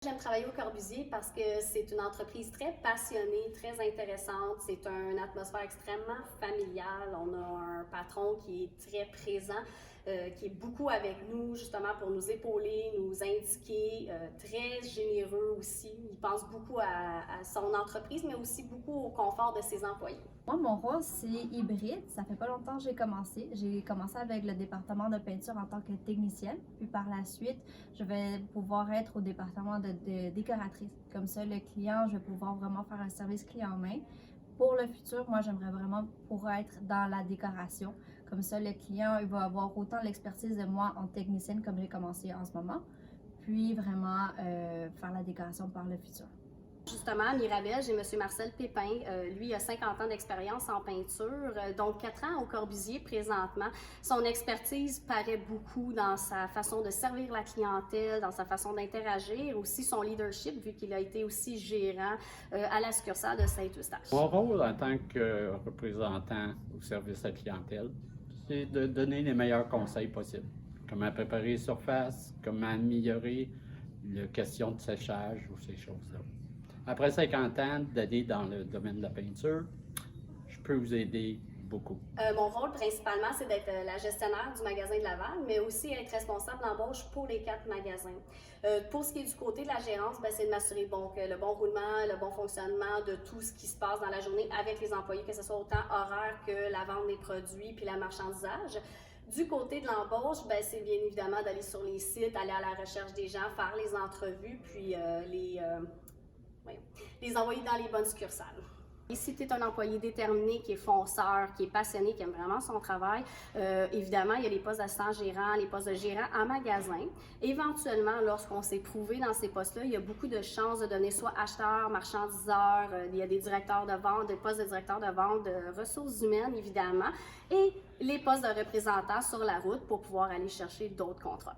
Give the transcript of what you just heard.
J'aime travailler au Corbusier parce que c'est une entreprise très passionnée, très intéressante. C'est une atmosphère extrêmement familiale. On a un patron qui est très présent, qui est beaucoup avec nous justement pour nous épauler, nous indiquer, très généreux aussi. Il pense beaucoup à son entreprise, mais aussi beaucoup au confort de ses employés. Moi, mon rôle, c'est hybride. Ça fait pas longtemps que j'ai commencé. J'ai commencé avec le département de peinture en tant que technicienne. Puis par la suite, je vais pouvoir être au département de décoratrice. Comme ça, le client, je vais pouvoir vraiment faire un service clé en main. Pour le futur, moi, j'aimerais vraiment pouvoir être dans la décoration. Comme ça, le client il va avoir autant l'expertise de moi en technicienne comme j'ai commencé en ce moment. Puis vraiment faire la décoration par le futur. Justement, à Mirabel, j'ai M. Marcel Pépin. Lui, il a 50 ans d'expérience en peinture, donc 4 ans au Corbusier présentement. Son expertise paraît beaucoup dans sa façon de servir la clientèle, dans sa façon d'interagir, aussi son leadership, vu qu'il a été aussi gérant à la succursale de Saint-Eustache. Mon rôle en tant que représentant au service à la clientèle, c'est de donner les meilleurs conseils possibles. Comment préparer les surfaces, comment améliorer la question de séchage ou ces choses-là. Après 50 ans d'aller dans le domaine de la peinture, je peux vous aider beaucoup. Mon rôle principalement, c'est d'être la gestionnaire du magasin de Laval, mais aussi être responsable d'embauche pour les 4 magasins. Pour ce qui est du côté de la gérance, c'est de m'assurer que le bon roulement, le bon fonctionnement de tout ce qui se passe dans la journée avec les employés, que ce soit autant horaire que la vente des produits puis la marchandisage. Du côté de l'embauche, c'est bien évidemment d'aller sur les sites, aller à la recherche des gens, faire les entrevues, puis les envoyer dans les bonnes succursales. Et si tu es un employé déterminé, qui est fonceur, qui est passionné, qui aime vraiment son travail, évidemment, il y a les postes d'assistant gérant, les postes de gérant en magasin. Éventuellement, lorsqu'on s'est prouvé dans ces postes-là, il y a beaucoup de chances de devenir soit acheteur, marchandiseur, il y a des directeurs de vente, des postes de directeur de vente, de ressources humaines, évidemment, et les postes de représentants sur la route pour pouvoir aller chercher d'autres contrats.